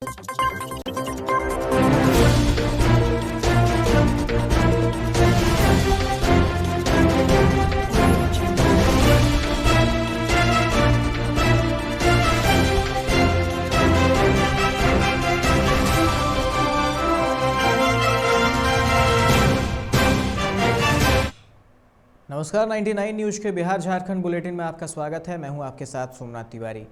नमस्कार, 99 न्यूज़ के बिहार झारखंड बुलेटिन में आपका स्वागत है। मैं हूं आपके साथ सोमनाथ तिवारी।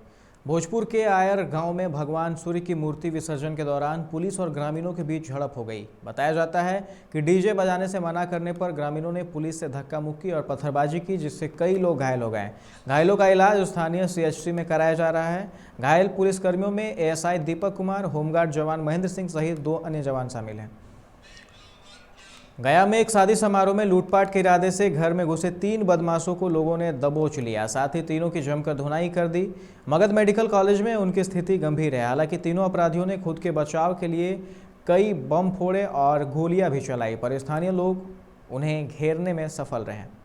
भोजपुर के आयर गांव में भगवान सूर्य की मूर्ति विसर्जन के दौरान पुलिस और ग्रामीणों के बीच झड़प हो गई। बताया जाता है कि डीजे बजाने से मना करने पर ग्रामीणों ने पुलिस से धक्का मुक्की और पत्थरबाजी की, जिससे कई लोग घायल हो गए। घायलों का इलाज स्थानीय सीएचसी में कराया जा रहा है। घायल पुलिसकर्मियों में एएसआई दीपक कुमार, होमगार्ड जवान महेंद्र सिंह सहित 2 अन्य जवान शामिल हैं। गया में एक शादी समारोह में लूटपाट के इरादे से घर में घुसे 3 बदमाशों को लोगों ने दबोच लिया। साथ ही तीनों की जमकर धुनाई कर दी। मगध मेडिकल कॉलेज में उनकी स्थिति गंभीर है। हालांकि तीनों अपराधियों ने खुद के बचाव के लिए कई बम फोड़े और गोलियां भी चलाई, पर स्थानीय लोग उन्हें घेरने में सफल रहे।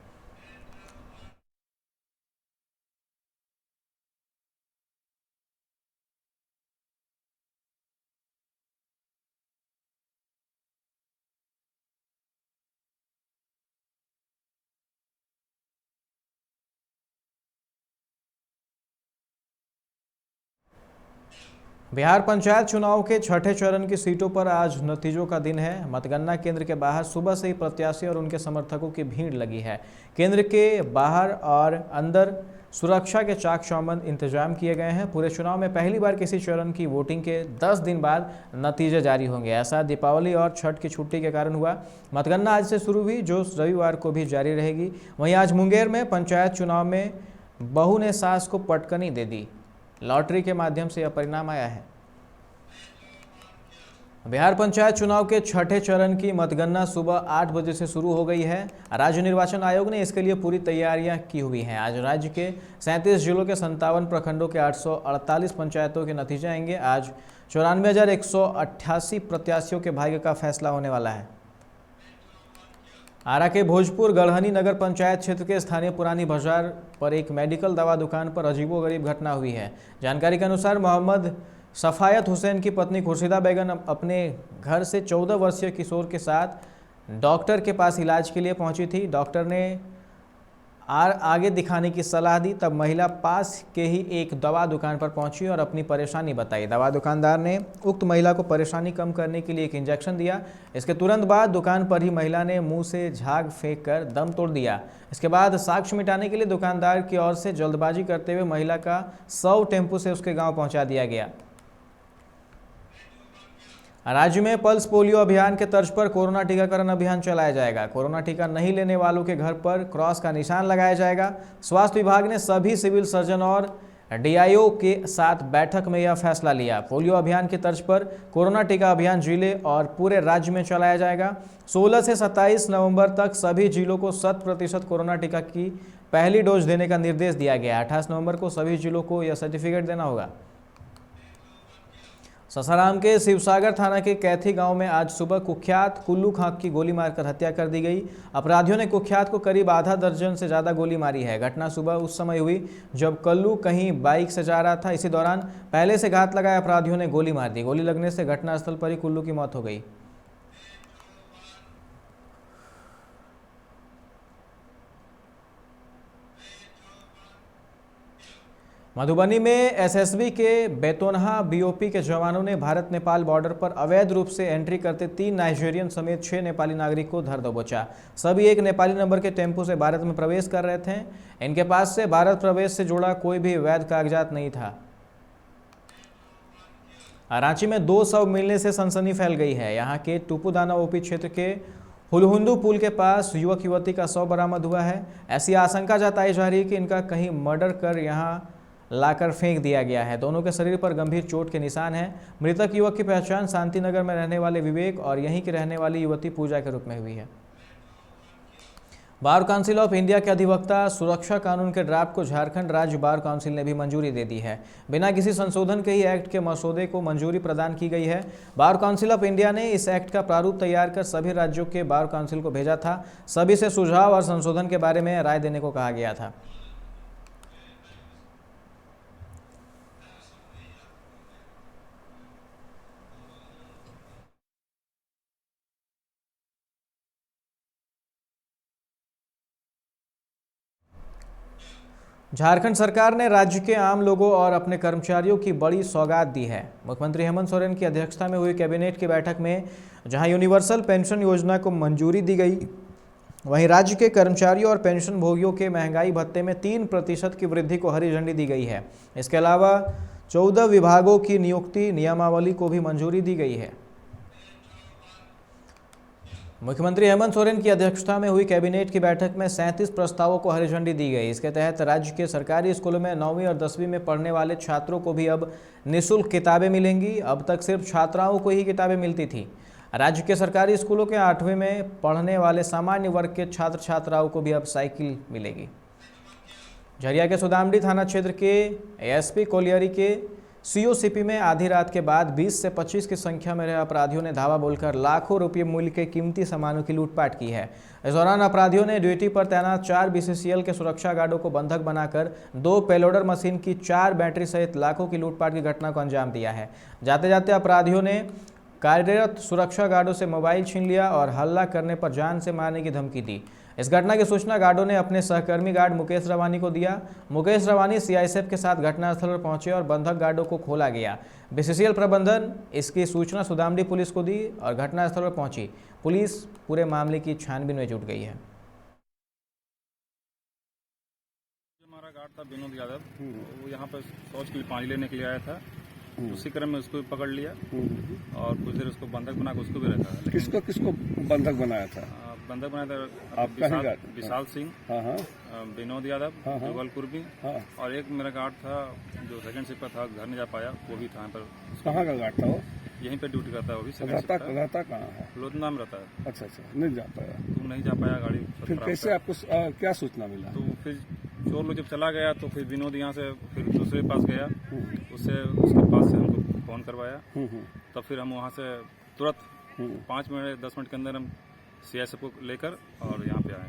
बिहार पंचायत चुनाव के छठे चरण की सीटों पर आज नतीजों का दिन है। मतगणना केंद्र के बाहर सुबह से ही प्रत्याशी और उनके समर्थकों की भीड़ लगी है। केंद्र के बाहर और अंदर सुरक्षा के चाक चौबंद इंतजाम किए गए हैं। पूरे चुनाव में पहली बार किसी चरण की वोटिंग के 10 दिन बाद नतीजे जारी होंगे। ऐसा दीपावली और छठ की छुट्टी के कारण हुआ। मतगणना आज से शुरू हुई, जो रविवार को भी जारी रहेगी। वहीं आज मुंगेर में पंचायत चुनाव में बहू ने सास को पटकनी दे दी। लॉटरी के माध्यम से यह परिणाम आया है। बिहार पंचायत चुनाव के छठे चरण की मतगणना सुबह 8 बजे से शुरू हो गई है। राज्य निर्वाचन आयोग ने इसके लिए पूरी तैयारियां की हुई हैं। आज राज्य के 37 जिलों के 57 प्रखंडों के 848 पंचायतों के नतीजे आएंगे। आज 94,188 प्रत्याशियों के भाग्य का फैसला होने वाला है। आरा के भोजपुर गढ़हनी नगर पंचायत क्षेत्र के स्थानीय पुरानी बाजार पर एक मेडिकल दवा दुकान पर अजीबोगरीब घटना हुई है। जानकारी के अनुसार मोहम्मद सफायत हुसैन की पत्नी खुर्शीदा बेगम अपने घर से 14 वर्षीय किशोर के साथ डॉक्टर के पास इलाज के लिए पहुंची थी। डॉक्टर ने आगे दिखाने की सलाह दी। तब महिला पास के ही एक दवा दुकान पर पहुंची और अपनी परेशानी बताई। दवा दुकानदार ने उक्त महिला को परेशानी कम करने के लिए एक इंजेक्शन दिया। इसके तुरंत बाद दुकान पर ही महिला ने मुंह से झाग फेंक कर दम तोड़ दिया। इसके बाद साक्ष्य मिटाने के लिए दुकानदार की ओर से जल्दबाजी करते हुए महिला का 100 टेम्पो से उसके गाँव पहुँचा दिया गया। राज्य में पल्स पोलियो अभियान के तर्ज पर कोरोना टीकाकरण अभियान चलाया जाएगा। कोरोना टीका नहीं लेने वालों के घर पर क्रॉस का निशान लगाया जाएगा। स्वास्थ्य विभाग ने सभी सिविल सर्जन और डीआईओ के साथ बैठक में यह फैसला लिया। पोलियो अभियान के तर्ज पर कोरोना टीका अभियान जिले और पूरे राज्य में चलाया जाएगा। 16 से 27 नवंबर तक सभी जिलों को 100% कोरोना टीका की पहली डोज देने का निर्देश दिया गया। 28 नवंबर को सभी जिलों को यह सर्टिफिकेट देना होगा। सासाराम के शिवसागर थाना के कैथी गांव में आज सुबह कुख्यात कुल्लू खां की गोली मारकर हत्या कर दी गई। अपराधियों ने कुख्यात को करीब आधा दर्जन से ज़्यादा गोली मारी है। घटना सुबह उस समय हुई जब कल्लू कहीं बाइक से जा रहा था। इसी दौरान पहले से घात लगाए अपराधियों ने गोली मार दी। गोली लगने से घटनास्थल पर ही कुल्लू की मौत हो गई। मधुबनी में एसएसबी के बेतोनहा बीओपी के जवानों ने भारत नेपाल बॉर्डर पर अवैध रूप से एंट्री करते 3 नाइजीरियन समेत 6 नेपाली नागरिक को धर दबोचा। सभी एक नेपाली नंबर के टेम्पो से भारत में प्रवेश कर रहे थे। इनके पास से भारत प्रवेश से जुड़ा कोई भी वैध कागजात नहीं था। रांची में 2 शव मिलने से सनसनी फैल गई है। यहाँ के टुपुदाना ओपी क्षेत्र के हुलहुंदू पुल के पास युवक युवती का शव बरामद हुआ है। ऐसी आशंका जताई जा रही है कि इनका कहीं मर्डर कर यहाँ लाकर फेंक दिया गया है। दोनों के शरीर पर गंभीर चोट के निशान हैं। मृतक युवक की पहचान शांतिनगर में रहने वाले विवेक और यहीं की रहने वाली युवती पूजा के रूप में हुई है। बार काउंसिल ऑफ इंडिया के अधिवक्ता सुरक्षा कानून के ड्राफ्ट को झारखंड राज्य बार काउंसिल ने भी मंजूरी दे दी है। बिना किसी संशोधन के ही एक्ट के मसौदे को मंजूरी प्रदान की गई है। बार काउंसिल ऑफ इंडिया ने इस एक्ट का प्रारूप तैयार कर सभी राज्यों के बार काउंसिल को भेजा था। सभी से सुझाव और संशोधन के बारे में राय देने को कहा गया था। झारखंड सरकार ने राज्य के आम लोगों और अपने कर्मचारियों की बड़ी सौगात दी है। मुख्यमंत्री हेमंत सोरेन की अध्यक्षता में हुई कैबिनेट की बैठक में जहां यूनिवर्सल पेंशन योजना को मंजूरी दी गई, वहीं राज्य के कर्मचारियों और पेंशन भोगियों के महंगाई भत्ते में 3% की वृद्धि को हरी झंडी दी गई है। इसके अलावा 14 विभागों की नियुक्ति नियमावली को भी मंजूरी दी गई है। मुख्यमंत्री हेमंत सोरेन की अध्यक्षता में हुई कैबिनेट की बैठक में 37 प्रस्तावों को हरी झंडी दी गई। इसके तहत राज्य के सरकारी स्कूलों में 9वीं और 10वीं में पढ़ने वाले छात्रों को भी अब निःशुल्क किताबें मिलेंगी। अब तक सिर्फ छात्राओं को ही किताबें मिलती थी। राज्य के सरकारी स्कूलों के 8वीं में पढ़ने वाले सामान्य वर्ग के छात्र छात्राओं को भी अब साइकिल मिलेगी। झरिया के सुदामडी थाना क्षेत्र के एएसपी कोलियरी के सीओसीपी में आधी रात के बाद 20 से 25 की संख्या में रहे अपराधियों ने धावा बोलकर लाखों रुपये मूल्य के कीमती सामानों की लूटपाट की है। इस दौरान अपराधियों ने ड्यूटी पर तैनात 4 बीसीसीएल के सुरक्षा गार्डों को बंधक बनाकर 2 पेलोडर मशीन की 4 बैटरी सहित लाखों की लूटपाट की घटना को अंजाम दिया है। जाते जाते अपराधियों ने कार्यरत सुरक्षा गार्डों से मोबाइल छीन लिया और हल्ला करने पर जान से मारने की धमकी दी। इस घटना की सूचना गार्डों ने अपने सहकर्मी गार्ड मुकेश रवानी को दिया। मुकेश रवानी सीआईएसएफ के साथ घटनास्थल पर पहुंचे और बंधक गार्डों को खोला गया। बीसीसीएल प्रबंधन इसकी सूचना सुदामडी पुलिस को दी और घटनास्थल पर पहुंची। पुलिस पूरे मामले की छानबीन में जुट गई है। हमारा गार्ड था विनोद यादव, वो यहाँ पर शौच के लिए पानी लेने के लिए आया था। उसी क्रम में उसको भी पकड़ लिया और कुछ देर उसको बंधक बना के उसको भी रखा। किसको बंधक बनाया था? बंधक बनाया था विशाल सिंह, विनोद यादव, जुगल कुर्बी और एक मेरा गार्ड था जो सेकंड शिफ्ट पर था, घर नहीं जा पाया, वो भी था यहाँ पर। कहाँ का गार्ड था वो? यहीं पे ड्यूटी करता है, वो भी रहता कहाँ है? लोधना में रहता है। अच्छा, नहीं जा पाया। तू नहीं जा पाया, गाड़ी फिर कैसे आपको क्या सूचना मिला? तो फिर चोर लोग जब चला गया तो फिर विनोद यहाँ से फिर दूसरे पास गया, उसके पास से हमको फोन करवाया। तब फिर हम वहाँ से तुरंत 5 मिनट 10 मिनट के अंदर हम सीआईएसएफ को लेकर और यहाँ पे आए।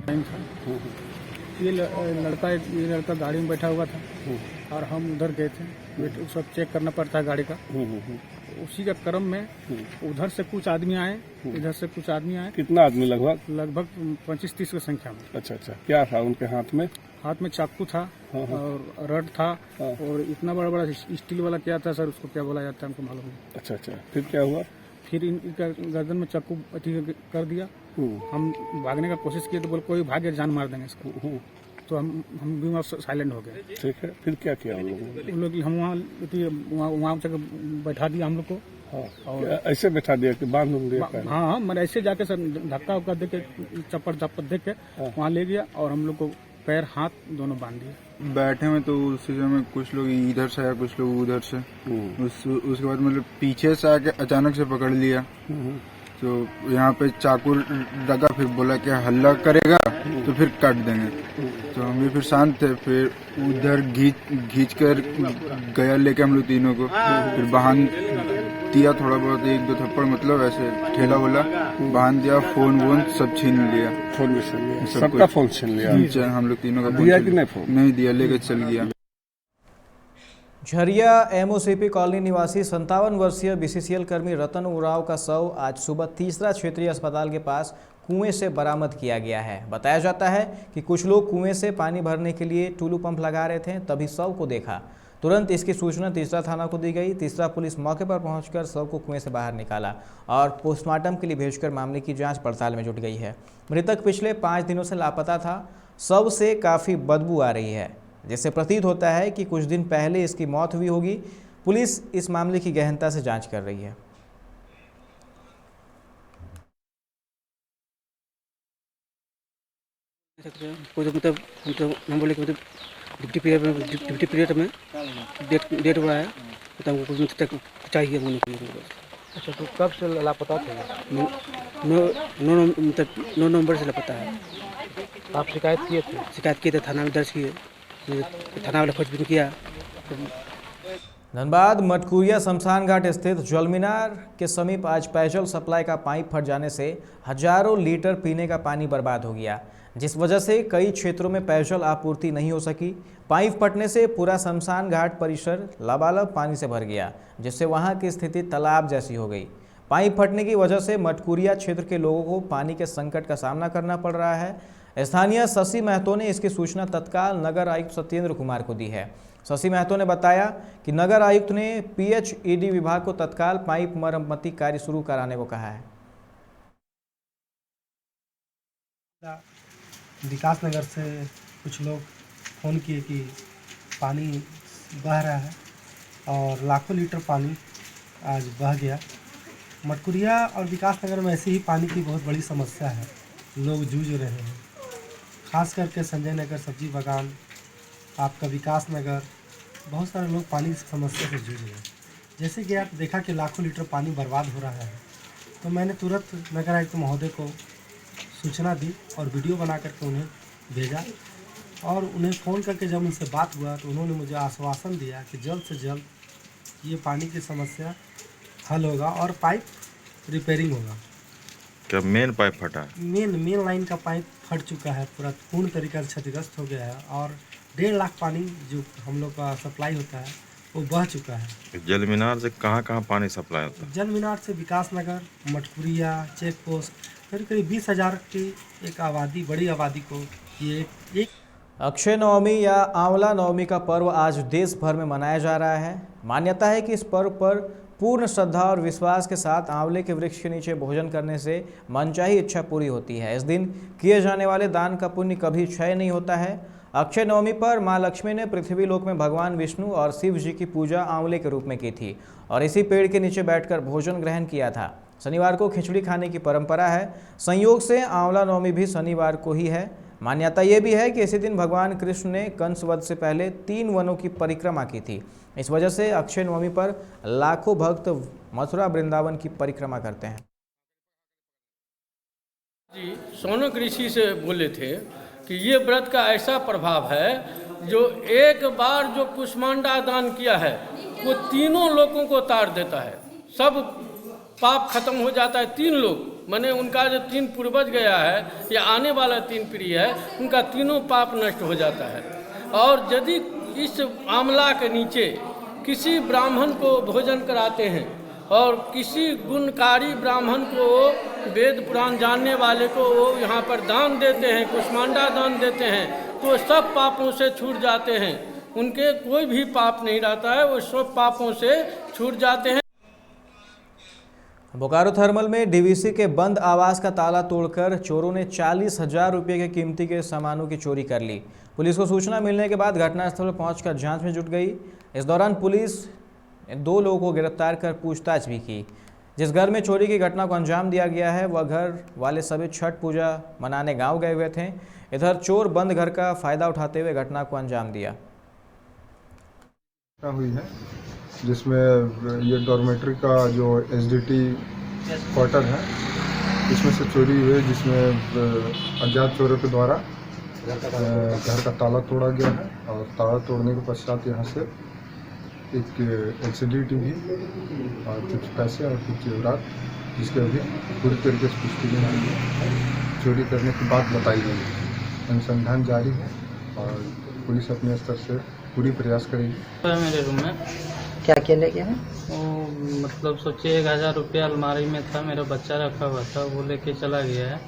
ये लड़का गाड़ी में बैठा हुआ था और हम उधर गए थे, उसको चेक करना पड़ता है गाड़ी का। उसी के क्रम में उधर से कुछ आदमी आए, इधर से कुछ आदमी आए। कितना आदमी? लगभग 25-30 की संख्या में। अच्छा, क्या था उनके हाथ में? हाथ में चाकू था और रड था और इतना बड़ा स्टील वाला क्या था सर, उसको क्या बोला जाता है हमको मालूम नहीं। अच्छा, फिर क्या हुआ? फिर इनका गर्दन में चाकू कर दिया। हम भागने का कोशिश किए तो बोले कोई भागे जान मार देंगे इसको। तो हम भी वहाँ साइलेंट हो गए। ठीक है, फिर क्या किया उन लोगों ने? हम वहाँ बैठा दिया हम लोग को। और ऐसे बैठा दिया कि बांध दिया? हाँ, मैंने ऐसे जाके सर धक्का उक्का दे के चप्पड़ दे के वहाँ ले गया और हम लोग को पैर हाथ दोनों बांध दिए। बैठे में तो उस समय में कुछ लोग इधर से आया, कुछ लोग उधर से। उसके बाद मतलब पीछे से आके अचानक से पकड़ लिया। तो यहाँ पे चाकू लगा, फिर बोला कि हल्ला करेगा तो फिर काट देंगे। तो हम भी फिर शांत थे, फिर उधर घींच कर गया लेके हम लोग तीनों को, फिर बांध दिया थोड़ा बहुत, 1-2 थप्पड़ मतलब ऐसे ठेला बोला बांध दिया। फोन सब छीन लिया। फोन भी छीन लिया? सबका फोन छीन लिया? हम लोग तीनों का दिया कि नहीं? फोन नहीं दिया, लेके चल गया। झरिया एमओसीपी कॉलोनी निवासी 57 वर्षीय बीसीसीएल कर्मी रतन उरांव का शव आज सुबह तीसरा क्षेत्रीय अस्पताल के पास कुएं से बरामद किया गया है। बताया जाता है कि कुछ लोग कुएं से पानी भरने के लिए टुलू पंप लगा रहे थे, तभी शव को देखा। तुरंत इसकी सूचना तीसरा थाना को दी गई। तीसरा पुलिस मौके पर पहुंचकर शव को कुएं से बाहर निकाला और पोस्टमार्टम के लिए भेजकर मामले की जाँच पड़ताल में जुट गई है। मृतक पिछले 5 दिनों से लापता था। शव से काफ़ी बदबू आ रही है, जिससे प्रतीत होता है कि कुछ दिन पहले इसकी मौत हुई होगी। पुलिस इस मामले की गहनता से जांच कर रही है। मतलब हम बोले कि मतलब ड्यूटी पीरियड में डेट हुआ है तो हमको कुछ तक चाहिए होने के लिए। अच्छा, तो कब से लापता थे? 9 नवंबर से लापता है। आप शिकायत किए थे? शिकायत किए थे, थाना में दर्ज किए, थाना वाला खोजबीन किया। धनबाद मटकुरिया शमशान घाट स्थित जलमीनार के समीप आज पेयजल सप्लाई का पाइप फट जाने से हजारों लीटर पीने का पानी बर्बाद हो गया, जिस वजह से कई क्षेत्रों में पेयजल आपूर्ति नहीं हो सकी। पाइप फटने से पूरा शमशान घाट परिसर लबालब पानी से भर गया, जिससे वहां की स्थिति तालाब जैसी हो गई। पाइप फटने की वजह से मटकुरिया क्षेत्र के लोगों को पानी के संकट का सामना करना पड़ रहा है। स्थानीय शशि महतो ने इसकी सूचना तत्काल नगर आयुक्त सत्येंद्र कुमार को दी है। शशि महतो ने बताया कि नगर आयुक्त ने PHED विभाग को तत्काल पाइप मरम्मती कार्य शुरू कराने को कहा है। विकास नगर से कुछ लोग फ़ोन किए कि पानी बह रहा है और लाखों लीटर पानी आज बह गया। मटकुरिया और विकास नगर में ऐसे ही पानी की बहुत बड़ी समस्या है, लोग जूझ रहे हैं। खास करके संजय नगर, सब्जी बागान, आपका विकास नगर, बहुत सारे लोग पानी की समस्या से जूझ रहे हैं। जैसे कि आप देखा कि लाखों लीटर पानी बर्बाद हो रहा है, तो मैंने तुरंत नगर आयुक्त महोदय को सूचना दी और वीडियो बना करके उन्हें भेजा और उन्हें फ़ोन करके जब उनसे बात हुआ तो उन्होंने मुझे आश्वासन दिया कि जल्द से जल्द ये पानी की समस्या हल होगा और पाइप रिपेयरिंग होगा। क्या मेन पाइप फटा है? मेन लाइन का पाइप फट चुका है, पूरा पूर्ण तरीके से क्षतिग्रस्त हो गया है और 1.5 लाख पानी जो हम लोग का सप्लाई होता है वो बह चुका है। जल मीनार से कहाँ पानी सप्लाई होता है? जल मीनार से विकास नगर, मटकुरिया, चेक पोस्ट, करीब 20,000 की एक आबादी, बड़ी आबादी को ये एक अक्षय नवमी या आंवला नवमी का पर्व आज देश भर में मनाया जा रहा है। मान्यता है कि इस पर्व पर पूर्ण श्रद्धा और विश्वास के साथ आंवले के वृक्ष के नीचे भोजन करने से मनचाही इच्छा पूरी होती है। इस दिन किए जाने वाले दान का पुण्य कभी क्षय नहीं होता है। अक्षय नवमी पर मां लक्ष्मी ने पृथ्वी लोक में भगवान विष्णु और शिव जी की पूजा आंवले के रूप में की थी और इसी पेड़ के नीचे बैठकर भोजन ग्रहण किया था। शनिवार को खिचड़ी खाने की परंपरा है। संयोग से आंवला नवमी भी शनिवार को ही है। मान्यता ये भी है कि इसी दिन भगवान कृष्ण ने कंस वध से पहले 3 वनों की परिक्रमा की थी। इस वजह से अक्षय नवमी पर लाखों भक्त मथुरा वृंदावन की परिक्रमा करते हैं। जी सौनक ऋषि से बोले थे कि ये व्रत का ऐसा प्रभाव है, जो एक बार जो कुष्मांडा दान किया है वो तीनों लोगों को तार देता है, सब पाप खत्म हो जाता है। 3 लोग माने उनका जो 3 पूर्वज गया है या आने वाला 3 पीढ़ी है, उनका तीनों पाप नष्ट हो जाता है। और यदि इस आंवला के नीचे किसी ब्राह्मण को भोजन कराते हैं और किसी गुणकारी ब्राह्मण को, वेद पुराण जानने वाले को वो यहाँ पर दान देते हैं, कुष्मांडा दान देते हैं, तो सब पापों से छूट जाते हैं। उनके कोई भी पाप नहीं रहता है, वो सब पापों से छूट जाते हैं। बोकारो थर्मल में डीवीसी के बंद आवास का ताला तोड़कर चोरों ने 40,000 रुपये के कीमती के सामानों की चोरी कर ली। पुलिस को सूचना मिलने के बाद घटनास्थल पर पहुंचकर जांच में जुट गई। इस दौरान पुलिस ने 2 लोगों को गिरफ्तार कर पूछताछ भी की। जिस घर में चोरी की घटना को अंजाम दिया गया है वह घर वाले सभी छठ पूजा मनाने गाँव गए हुए थे। इधर चोर बंद घर का फायदा उठाते हुए घटना को अंजाम दिया। हुई है जिसमें ये डॉर्मेट्री का जो SDT क्वार्टर है इसमें से चोरी हुई, जिसमें अज्ञात चोरों के द्वारा घर का ताला तोड़ा गया है और ताला तोड़ने के पश्चात यहाँ से एक LCD TV और कुछ पैसे और कुछ जेवरात, जिसके अभी पूरी तरीके से पुष्टि नहीं हुई है, चोरी करने की बात बताई गई है। अनुसंधान जारी है और पुलिस अपने स्तर से पूरी प्रयास करेगी। मेरे रूम में क्या क्या ले गया है? वो मतलब सोचिए 1,000 रुपया अलमारी में था, मेरा बच्चा रखा हुआ था, वो लेके चला गया है।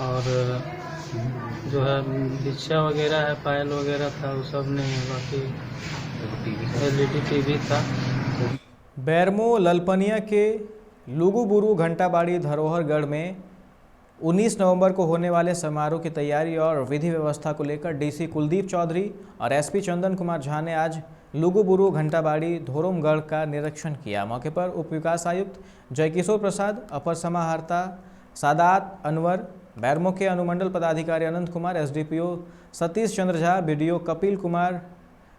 और जो है बिछिया वगैरह है, पायल वगैरह था, वो सब नहीं है। बाकी LED TV था। बैरमो ललपनिया के लुगुबुरु घंटाबाड़ी धरोहरगढ़ में 19 नवंबर को होने वाले समारोह की तैयारी और विधि व्यवस्था को लेकर DC कुलदीप चौधरी और SP चंदन कुमार झा ने आज लुगुबुरु घंटाबाड़ी धोरमगढ़ का निरीक्षण किया। मौके पर उप विकास आयुक्त जयकिशोर प्रसाद, अपर समाहर्ता सादात अनवर, बैरमो के अनुमंडल पदाधिकारी अनंत कुमार, SDPO सतीश चंद्र झा, BDO कपिल कुमार,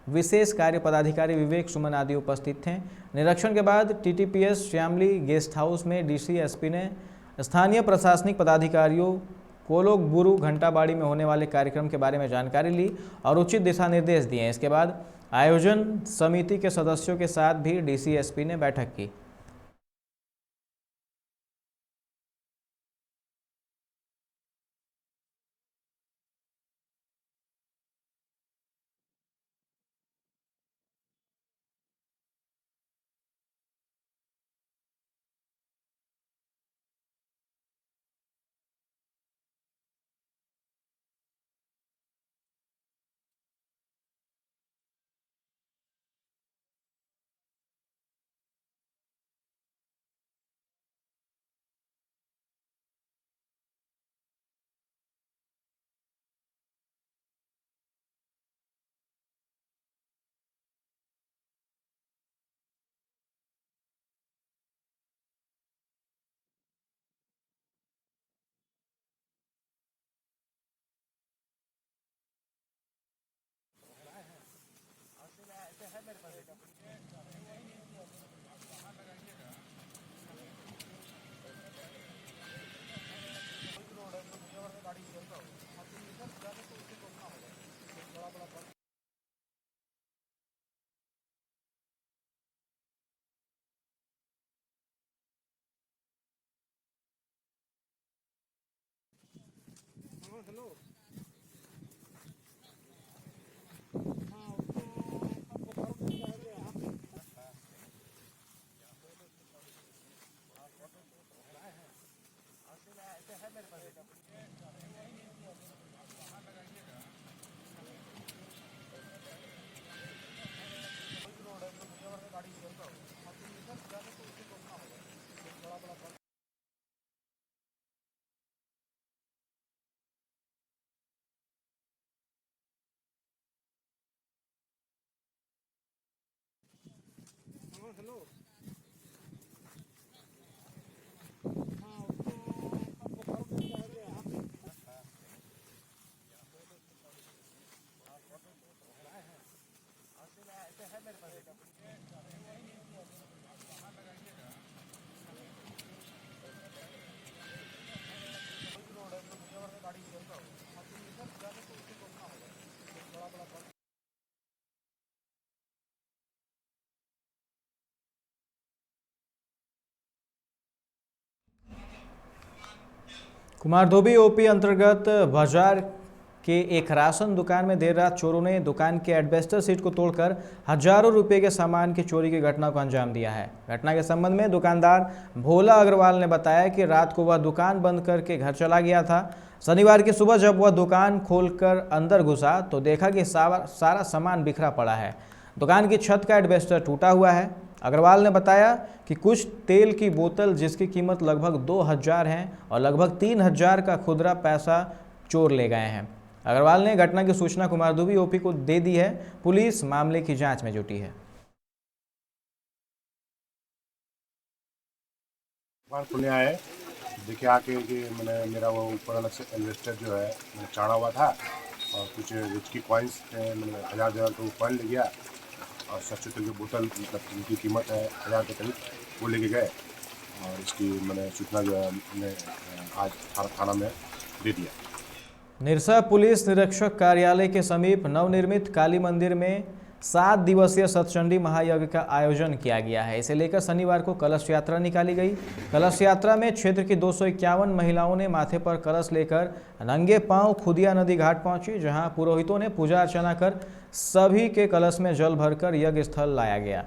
विशेष कार्य पदाधिकारी विवेक सुमन आदि उपस्थित थे। निरीक्षण के बाद TTPS श्यामली गेस्ट हाउस में DC SP ने स्थानीय प्रशासनिक पदाधिकारियों को लुगुबुरु घंटाबाड़ी में होने वाले कार्यक्रम के बारे में जानकारी ली और उचित दिशा निर्देश दिए। इसके बाद आयोजन समिति के सदस्यों के साथ भी DC SP ने बैठक की। कुमारधोबी ओपी अंतर्गत बाजार के एक राशन दुकान में देर रात चोरों ने दुकान के एडबेस्टर सीट को तोड़कर हजारों रुपए के सामान की चोरी की घटना को अंजाम दिया है। घटना के संबंध में दुकानदार भोला अग्रवाल ने बताया कि रात को वह दुकान बंद करके घर चला गया था। शनिवार की सुबह जब वह दुकान खोलकर अंदर घुसा तो देखा कि सारा सामान बिखरा पड़ा है। दुकान की छत का एडबेस्टर टूटा हुआ है। अग्रवाल ने बताया कि कुछ तेल की बोतल जिसकी कीमत लगभग 2000 है और लगभग 3000 का खुदरा पैसा चोर ले गए हैं। अग्रवाल ने घटना की सूचना कुमारधोबी ओपी को दे दी है। पुलिस मामले की जांच में जुटी है। खुलने आए देखे आके कि मैंने मेरा वो ऊपर अलग से इन्वेस्टर जो है मैंने चाड़ा हुआ था और कुछ रिच की कॉइन्स थे, मैंने 1000 तो कॉइन ले गया और सच्चे तेल की बोतल मतलब जिनकी कीमत है 1000 के करीब वो लेके गए और इसकी मैंने सूचना जो है मैंने आज थाना में दे दिया। निरसा पुलिस निरीक्षक कार्यालय के समीप नवनिर्मित काली मंदिर में 7 दिवसीय सतचंडी महायज्ञ का आयोजन किया गया है। इसे लेकर शनिवार को कलश यात्रा निकाली गई। कलश यात्रा में क्षेत्र की 251 महिलाओं ने माथे पर कलश लेकर नंगे पांव खुदिया नदी घाट पहुंची, जहां पुरोहितों ने पूजा अर्चना कर सभी के कलश में जल भरकर यज्ञ स्थल लाया गया।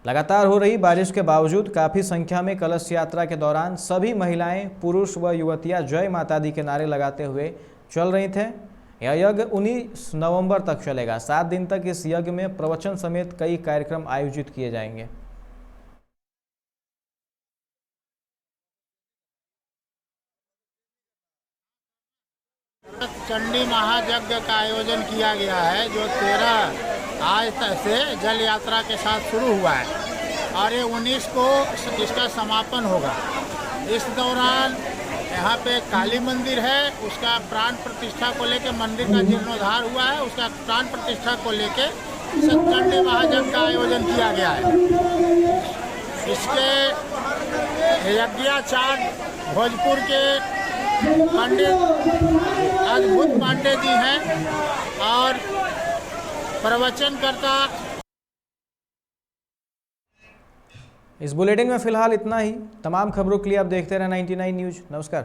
लगातार हो रही बारिश के बावजूद काफी संख्या में कलश यात्रा के दौरान सभी महिलाएं, पुरुष व युवतियां जय माता दी के नारे लगाते हुए चल रही थे। यह यज्ञ 19 नवंबर तक चलेगा। 7 दिन तक इस यज्ञ में प्रवचन समेत कई कार्यक्रम आयोजित किए जाएंगे। चंडी महायज्ञ का आयोजन किया गया है, जो 13 आज से जल यात्रा के साथ शुरू हुआ है और ये 19 को इसका समापन होगा। इस दौरान यहाँ पे काली मंदिर है, उसका प्राण प्रतिष्ठा को लेके मंदिर का जीर्णोद्धार हुआ है, उसका प्राण प्रतिष्ठा को लेके चंडी महायज्ञ का आयोजन किया गया है। इसके यज्ञाचार्य भोजपुर के पंडित अद्भुत पांडे जी हैं और प्रवचनकर्ता। इस बुलेटिन में फिलहाल इतना ही। तमाम खबरों के लिए आप देखते रहें 99 न्यूज़। नमस्कार।